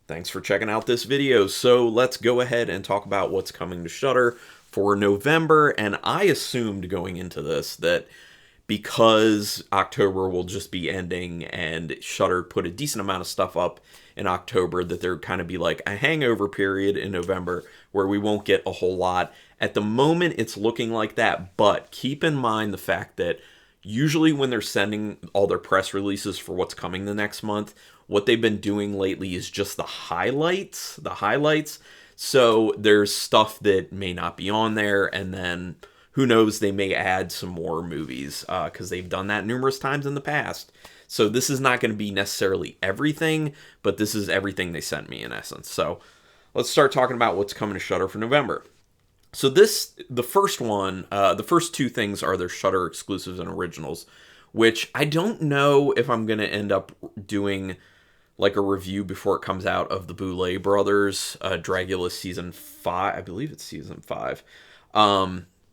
Thanks for checking out this video. So let's go ahead and talk about what's coming to Shudder for November. And I assumed going into this that because October will just be ending and Shudder put a decent amount of stuff up in October, that there'd kind of be like a hangover period in November where we won't get a whole lot. At the moment, it's looking like that, but keep in mind the fact that usually when they're sending all their press releases for what's coming the next month, what they've been doing lately is just the highlights. So there's stuff that may not be on there, and then who knows, they may add some more movies because they've done that numerous times in the past. So this is not going to be necessarily everything, but this is everything they sent me in essence. So let's start talking about what's coming to Shudder for November. So the first one, the first two things are their Shudder exclusives and originals, which I don't know if I'm going to end up doing like a review before it comes out of the Boulet Brothers, Dragula season 5. I believe it's season 5.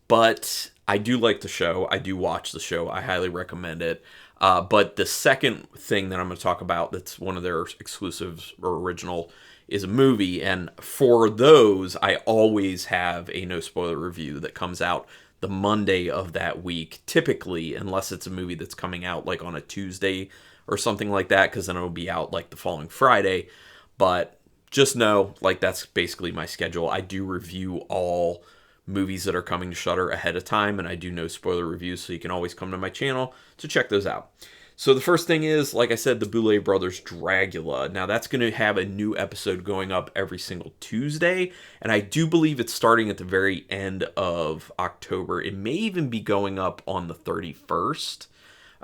But I do like the show. I do watch the show. I highly recommend it. But the second thing that I'm going to talk about that's one of their exclusives or original is a movie. And for those, I always have a no spoiler review that comes out the Monday of that week, typically, unless it's a movie that's coming out like on a Tuesday or something like that, because then it'll be out like the following Friday. But just know, like, that's basically my schedule. I do review all movies that are coming to Shudder ahead of time, and I do no spoiler reviews, so you can always come to my channel to check those out. So the first thing is, like I said, the Boulet Brothers Dragula. Now that's going to have a new episode going up every single Tuesday, and I do believe it's starting at the very end of October. It may even be going up on the 31st.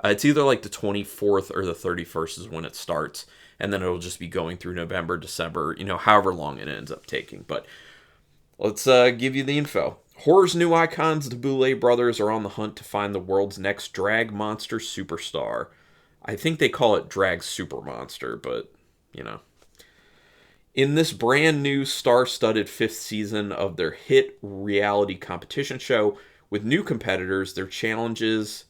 It's either like the 24th or the 31st is when it starts, and then it'll just be going through November, December, however long it ends up taking. But let's give you the info. Horror's new icons, the Boulet brothers, are on the hunt to find the world's next drag monster superstar. I think they call it Drag Super Monster, but, In this brand new star-studded fifth season of their hit reality competition show, with new competitors, their challenges,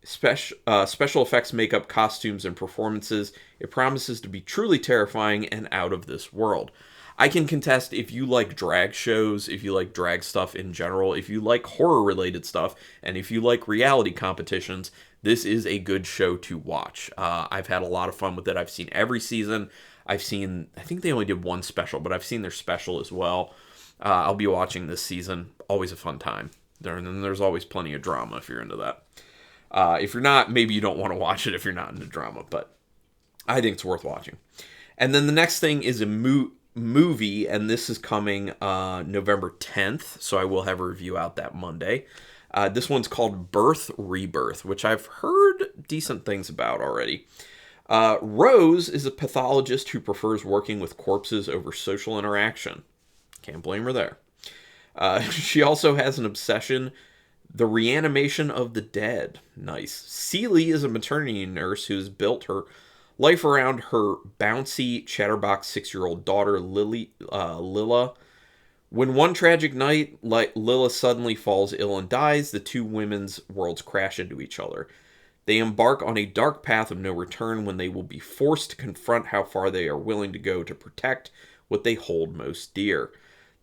special effects, makeup, costumes, and performances, it promises to be truly terrifying and out of this world. I can contest, if you like drag shows, if you like drag stuff in general, if you like horror-related stuff, and if you like reality competitions, this is a good show to watch. I've had a lot of fun with it. I've seen every season. I think they only did one special, but I've seen their special as well. I'll be watching this season. Always a fun time. And there's always plenty of drama if you're into that. If you're not, maybe you don't want to watch it if you're not into drama, but I think it's worth watching. And then the next thing is a movie, and this is coming November 10th, so I will have a review out that Monday. This one's called Birth Rebirth, which I've heard decent things about already. Rose is a pathologist who prefers working with corpses over social interaction. Can't blame her there. She also has an obsession, the reanimation of the dead. Nice. Celie is a maternity nurse who has built her life around her bouncy chatterbox 6-year-old daughter, Lilla. When one tragic night, Lilla suddenly falls ill and dies, the two women's worlds crash into each other. They embark on a dark path of no return when they will be forced to confront how far they are willing to go to protect what they hold most dear.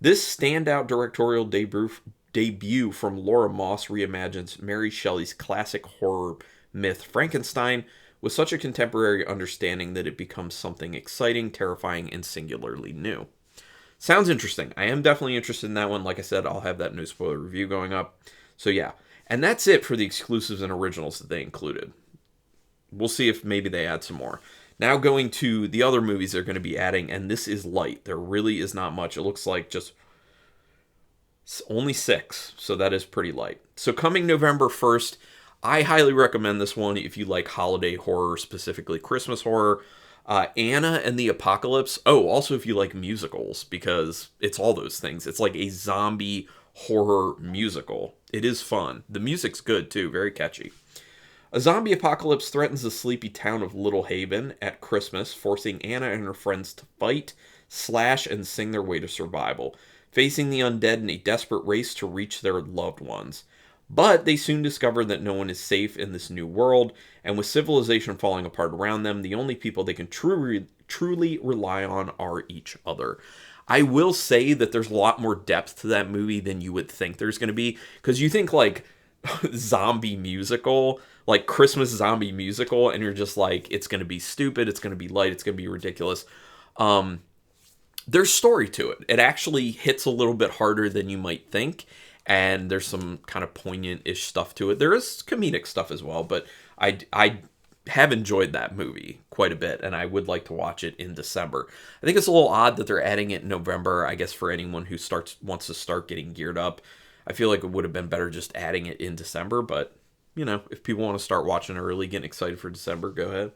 This standout directorial debut from Laura Moss reimagines Mary Shelley's classic horror myth Frankenstein with such a contemporary understanding that it becomes something exciting, terrifying, and singularly new. Sounds interesting. I am definitely interested in that one. Like I said, I'll have that no spoiler review going up. So yeah. And that's it for the exclusives and originals that they included. We'll see if maybe they add some more. Now going to the other movies they're going to be adding, and this is light. There really is not much. It looks like just only 6, so that is pretty light. So coming November 1st, I highly recommend this one if you like holiday horror, specifically Christmas horror. Anna and the Apocalypse. Oh, also if you like musicals, because it's all those things. It's like a zombie horror musical. It is fun. The music's good too, very catchy. A zombie apocalypse threatens the sleepy town of Little Haven at Christmas, forcing Anna and her friends to fight, slash, and sing their way to survival, facing the undead in a desperate race to reach their loved ones. But they soon discover that no one is safe in this new world, and with civilization falling apart around them, the only people they can truly rely on are each other. I will say that there's a lot more depth to that movie than you would think there's going to be, because you think like zombie musical, like Christmas zombie musical, and you're just like, it's going to be stupid, it's going to be light, it's going to be ridiculous. There's story to it. It actually hits a little bit harder than you might think, and there's some kind of poignant-ish stuff to it. There is comedic stuff as well, but I have enjoyed that movie quite a bit, and I would like to watch it in December. I think it's a little odd that they're adding it in November, I guess for anyone who wants to start getting geared up. I feel like it would have been better just adding it in December, but, you know, if people want to start watching early, getting excited for December, go ahead.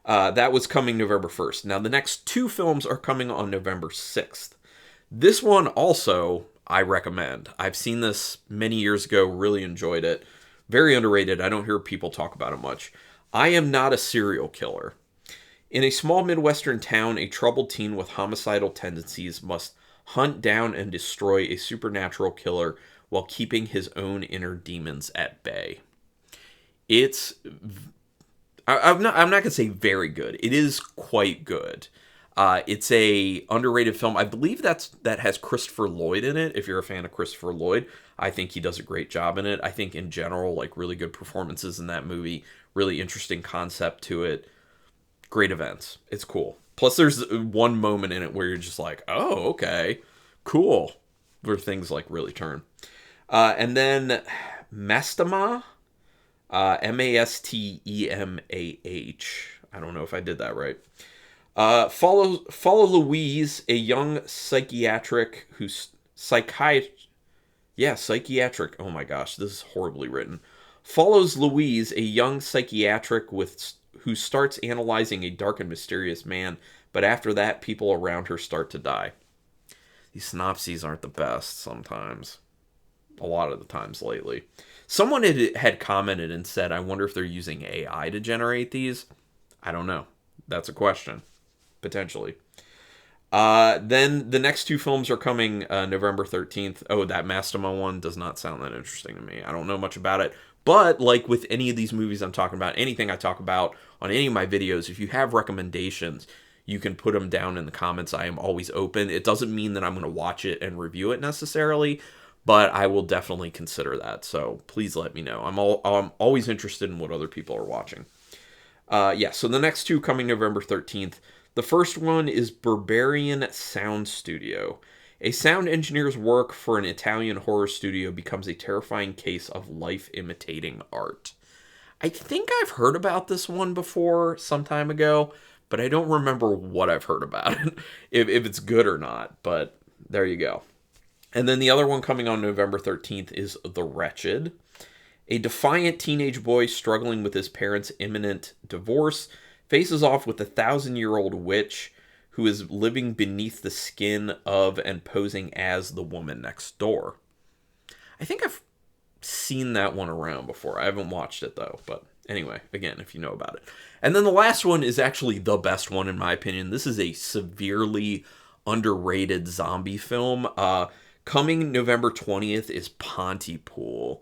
That was coming November 1st. Now, the next two films are coming on November 6th. This one also, I recommend. I've seen this many years ago, really enjoyed it. Very underrated. I don't hear people talk about it much. I Am Not a Serial Killer. In a small Midwestern town, a troubled teen with homicidal tendencies must hunt down and destroy a supernatural killer while keeping his own inner demons at bay. It's... I'm not going to say very good. It is quite good. It's a underrated film. I believe that has Christopher Lloyd in it. If you're a fan of Christopher Lloyd, I think he does a great job in it. I think in general, like, really good performances in that movie. Really interesting concept to it. Great events. It's cool. Plus, there's one moment in it where you're just like, oh, okay, cool, where things like really turn. And then Mastemah. Mastemah. I don't know if I did that right. Follow Louise, a young psychiatric. Oh my gosh, this is horribly written. Follows Louise, a young psychiatric who starts analyzing a dark and mysterious man, but after that, people around her start to die. These synopses aren't the best sometimes. A lot of the times lately. Someone had commented and said, I wonder if they're using AI to generate these. I don't know. That's a question. Potentially. Then the next two films are coming November 13th. Oh, that Mastemah one does not sound that interesting to me. I don't know much about it. But like with any of these movies I'm talking about, anything I talk about on any of my videos, if you have recommendations, you can put them down in the comments. I am always open. It doesn't mean that I'm going to watch it and review it necessarily, but I will definitely consider that. So please let me know. I'm always interested in what other people are watching. So the next two coming November 13th. The first one is Berberian Sound Studio. A sound engineer's work for an Italian horror studio becomes a terrifying case of life imitating art. I think I've heard about this one before some time ago, but I don't remember what I've heard about it, if it's good or not, but there you go. And then the other one coming on November 13th is The Wretched. A defiant teenage boy struggling with his parents' imminent divorce faces off with a 1,000-year-old witch who is living beneath the skin of and posing as the woman next door. I think I've seen that one around before. I haven't watched it, though. But anyway, again, if you know about it. And then the last one is actually the best one, in my opinion. This is a severely underrated zombie film. Coming November 20th is Pontypool.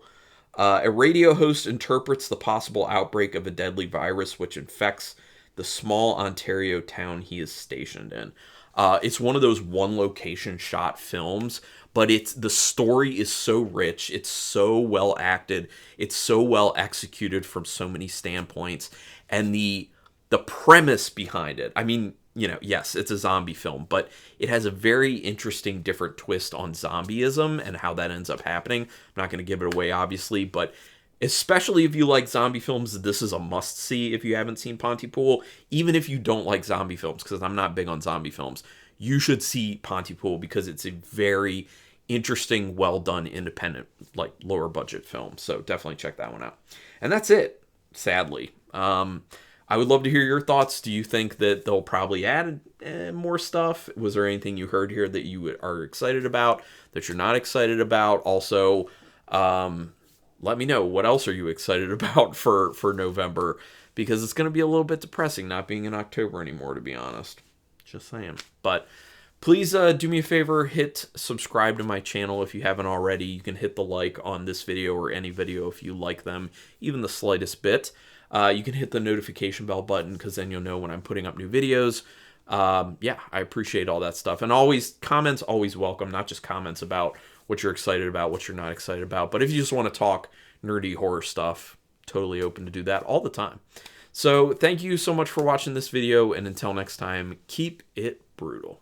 A radio host interprets the possible outbreak of a deadly virus which infects the small Ontario town he is stationed in. It's one of those one location shot films, but the story is so rich, it's so well acted, it's so well executed from so many standpoints, and the premise behind it. I mean, you know, yes, it's a zombie film, but it has a very interesting different twist on zombieism and how that ends up happening. I'm not going to give it away, obviously, but especially if you like zombie films, this is a must-see if you haven't seen Pontypool. Even if you don't like zombie films, because I'm not big on zombie films, you should see Pontypool because it's a very interesting, well-done, independent, like, lower-budget film. So definitely check that one out. And that's it, sadly. I would love to hear your thoughts. Do you think that they'll probably add more stuff? Was there anything you heard here that you are excited about, that you're not excited about? Also, let me know, what else are you excited about for November? Because it's going to be a little bit depressing not being in October anymore, to be honest. Just saying. But please do me a favor, hit subscribe to my channel if you haven't already. You can hit the like on this video or any video if you like them, even the slightest bit. You can hit the notification bell button because then you'll know when I'm putting up new videos. Yeah, I appreciate all that stuff. And always, comments always welcome, not just comments about what you're excited about, what you're not excited about. But if you just want to talk nerdy horror stuff, totally open to do that all the time. So thank you so much for watching this video, and until next time, keep it brutal.